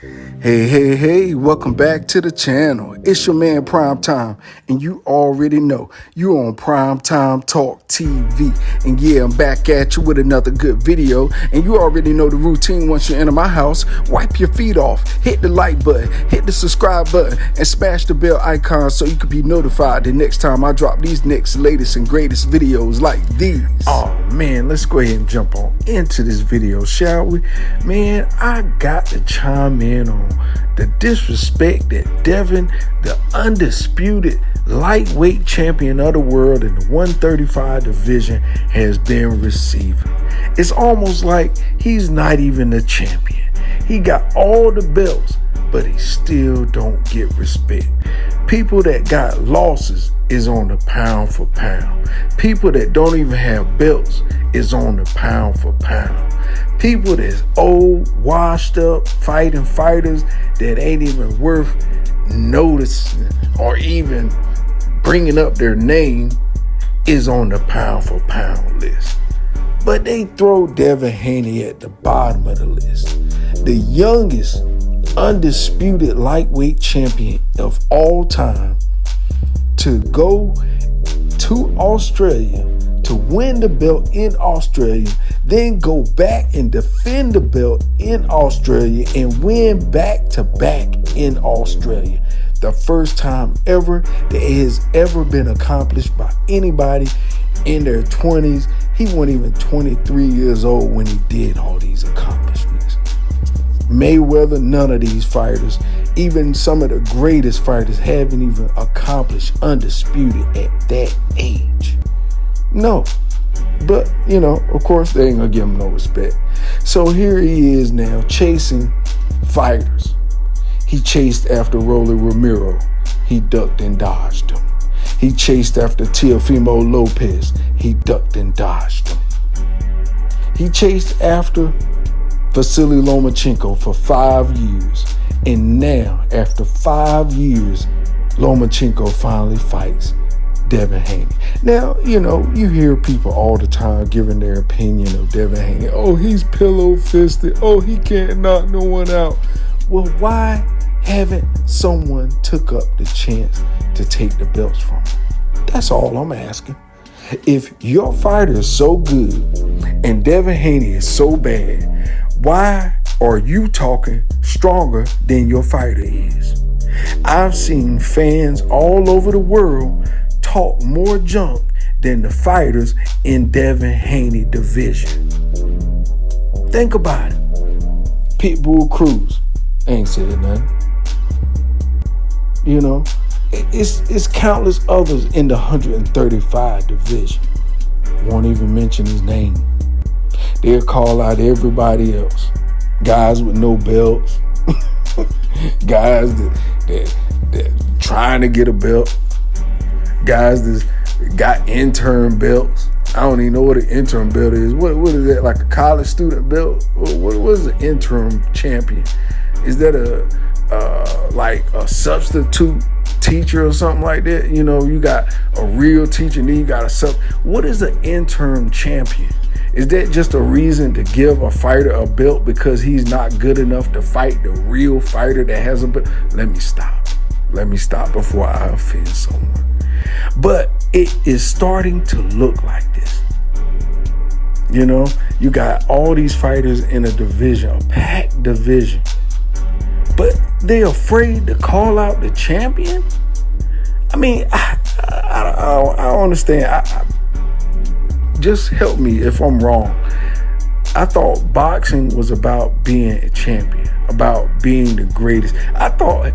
Hey, welcome back to the channel. It's your man Prime Time, and you already know you're on PrimeTime Talk TV. And yeah, I'm back at you with another good video, and you already know the routine. Once you enter my house, wipe your feet off, hit the like button, hit the subscribe button, and smash the bell icon so you can be notified the next time I drop these next latest and greatest videos like these. Oh man, let's go ahead and jump on into this video, shall we? Man, I got to chime in on the disrespect that Devin, the undisputed lightweight champion of the world in the 135 division, has been receiving. It's almost like he's not even the champion. He got all the belts, but he still don't get respect. People that got losses is on the pound for pound. People that don't even have belts is on the pound for pound. People that's old, washed up, fighting fighters that ain't even worth noticing or even bringing up their name is on the pound for pound list. But they throw Devin Haney at the bottom of the list. The youngest undisputed lightweight champion of all time to go to Australia to win the belt in Australia, then go back and defend the belt in Australia and win back-to-back in Australia. The first time ever that it has ever been accomplished by anybody in their 20s. He wasn't even 23 years old when he did all these accomplishments. Mayweather, none of these fighters, even some of the greatest fighters, haven't even accomplished undisputed at that age. No, but of course they ain't gonna give him no respect. So here he is now chasing fighters. He chased after Rolly Romero. He ducked and dodged him. He chased after Teofimo Lopez. He ducked and dodged him. He chased after Vasiliy Lomachenko for 5 years. And now, after 5 years, Lomachenko finally fights Devin Haney. Now, you hear people all the time giving their opinion of Devin Haney. Oh, he's pillow-fisted. Oh, he can't knock no one out. Well, why haven't someone took up the chance to take the belts from him? That's all I'm asking. If your fighter is so good and Devin Haney is so bad, why are you talking stronger than your fighter is? I've seen fans all over the world talk more junk than the fighters in Devin Haney division. Think about it. Pitbull Cruz ain't said nothing. It's countless others in the 135 division. Won't even mention his name. They'll call out everybody else. Guys with no belts. Guys that trying to get a belt. Guys that got intern belts. I don't even know what an intern belt is. What is that, like a college student belt? What is an interim champion? Is that like a substitute teacher or something like that? You got a real teacher, and then you got a sub. What is an interim champion? Is that just a reason to give a fighter a belt because he's not good enough to fight the real fighter that has a belt? Let me stop before I offend someone. But it is starting to look like this. You got all these fighters in a division, a packed division, but they're afraid to call out the champion. I mean, I don't understand. Just help me if I'm wrong. I thought boxing was about being a champion, about being the greatest. I thought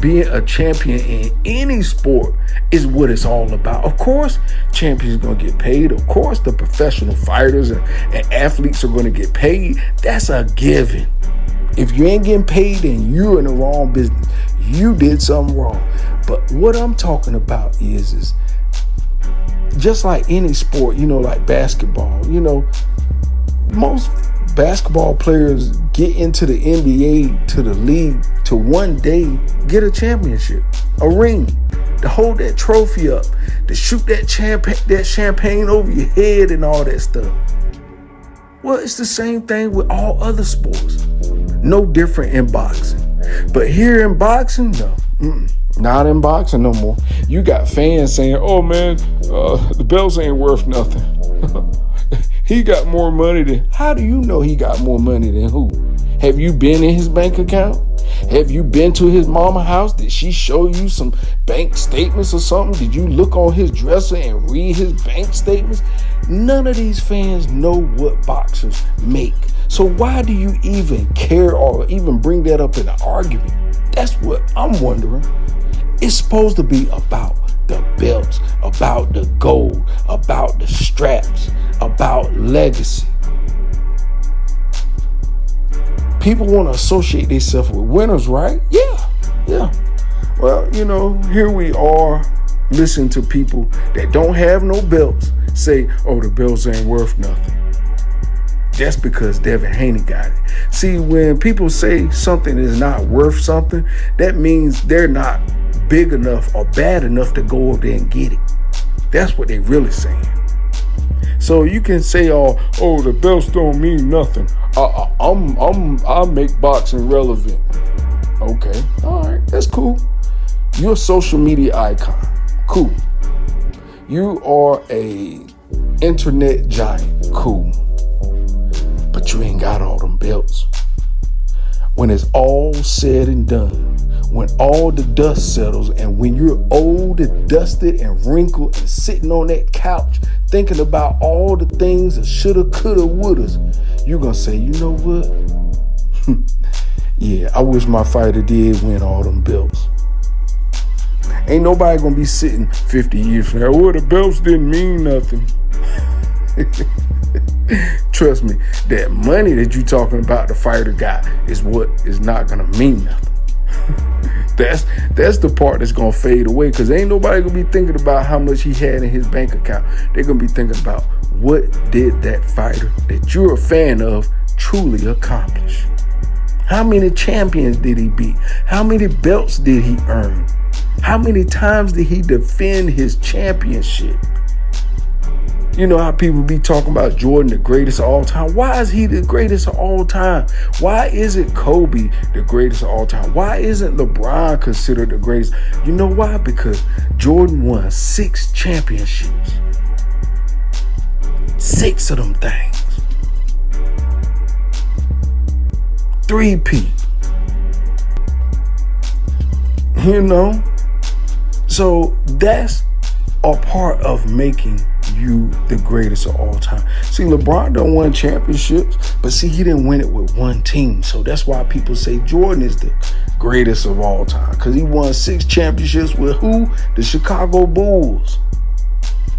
being a champion in any sport is what it's all about. Of course, champions are going to get paid. Of course, the professional fighters and athletes are going to get paid. That's a given. If you ain't getting paid, then you're in the wrong business. You did something wrong. But what I'm talking about is just like any sport, like basketball, most basketball players get into the NBA, to the league, to one day get a championship, a ring, to hold that trophy up, to shoot that champagne over your head and all that stuff. Well, it's the same thing with all other sports. No different in boxing. But here in boxing, no. Not in boxing no more. You got fans saying, oh man, the belts ain't worth nothing. He got more money than... How do you know he got more money than who? Have you been in his bank account? Have you been to his mama house? Did she show you some bank statements or something? Did you look on his dresser and read his bank statements? None of these fans know what boxers make. So why do you even care or even bring that up in an argument? That's what I'm wondering. It's supposed to be about the belts, about the gold, about the straps, about legacy. People want to associate themselves with winners, right? Yeah. Well, here we are listening to people that don't have no belts say, oh, the belts ain't worth nothing. That's because Devin Haney got it. See, when people say something is not worth something, that means they're not big enough or bad enough to go up there and get it. That's what they really saying. So you can say, oh, the belts don't mean nothing. I'll make boxing relevant. Okay, all right, that's cool. You're a social media icon. Cool. You are a internet giant. Cool. But you ain't got all them belts. When it's all said and done, when all the dust settles, and when you're old and dusted and wrinkled and sitting on that couch thinking about all the things that shoulda, coulda, wouldas, you're gonna say, you know what? Yeah, I wish my fighter did win all them belts. Ain't nobody gonna be sitting 50 years from now, oh, the belts didn't mean nothing. Trust me, that money that you talking about the fighter got is what is not gonna mean nothing. That's the part that's gonna fade away, because ain't nobody gonna be thinking about how much he had in his bank account. They're gonna be thinking about what did that fighter that you're a fan of truly accomplish. How many champions did he beat? How many belts did he earn? How many times did he defend his championship? You know how people be talking about Jordan, the greatest of all time. Why is he the greatest of all time? Why isn't Kobe the greatest of all time? Why isn't LeBron considered the greatest? You know why? Because Jordan won 6 championships. 6 of them things. 3-peat. So that's a part of making you the greatest of all time. See, LeBron done won championships, but see, he didn't win it with one team. So that's why people say Jordan is the greatest of all time, because he won 6 championships with who? The Chicago Bulls.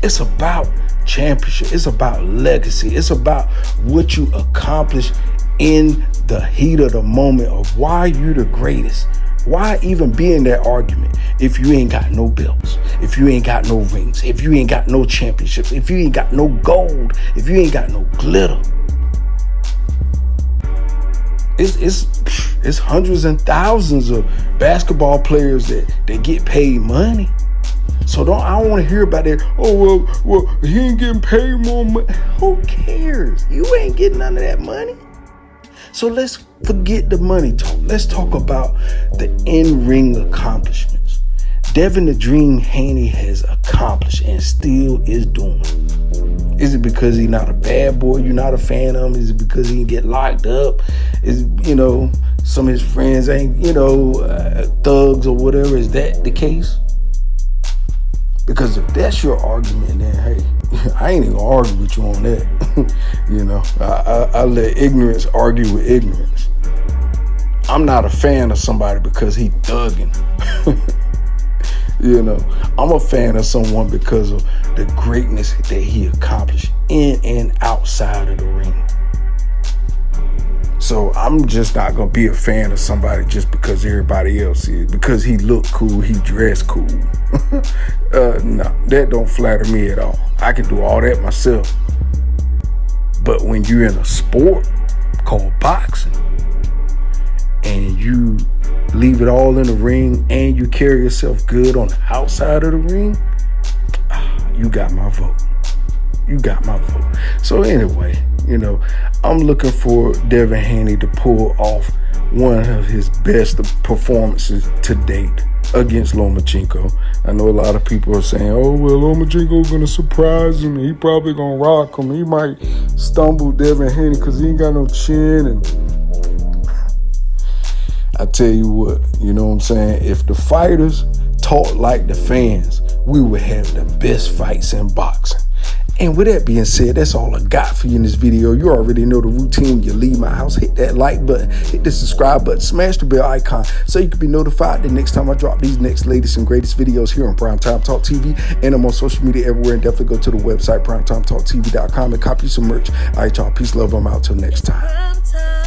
It's about championship. It's about legacy. It's about what you accomplish in the heat of the moment of why you the greatest. Why even be in that argument if you ain't got no belts, if you ain't got no rings, if you ain't got no championships, if you ain't got no gold, if you ain't got no glitter? It's hundreds and thousands of basketball players that get paid money. So I don't want to hear about that. Oh, well, he ain't getting paid more money. Who cares? You ain't getting none of that money. So let's forget the money talk. Let's talk about the in-ring accomplishments. Devin the Dream Haney has accomplished and still is doing. Is it because he's not a bad boy? You're not a fan of him? Is it because he didn't get locked up? Is some of his friends ain't thugs or whatever? Is that the case? Because if that's your argument, then hey, I ain't even gonna argue with you on that. I let ignorance argue with ignorance. I'm not a fan of somebody because he thugging. I'm a fan of someone because of the greatness that he accomplished in and outside of the ring. So I'm just not gonna be a fan of somebody just because everybody else is, because he looked cool, he dressed cool. No, that don't flatter me at all. I can do all that myself. But when you're in a sport called boxing and you leave it all in the ring and you carry yourself good on the outside of the ring, you got my vote. You got my vote. So anyway, I'm looking for Devin Haney to pull off one of his best performances to date against Lomachenko. I know a lot of people are saying, oh, well, Lomachenko's going to surprise him. He probably going to rock him. He might stumble Devin Haney because he ain't got no chin. And I tell you what, you know what I'm saying? If the fighters talk like the fans, we would have the best fights in boxing. And with that being said, that's all I got for you in this video. You already know the routine. You leave my house, hit that like button, hit the subscribe button, smash the bell icon so you can be notified the next time I drop these next latest and greatest videos here on Primetime Talk TV. And I'm on social media everywhere. And definitely go to the website, PrimeTimeTalkTV.com, and copy some merch. All right, y'all. Peace, love. I'm out till next time.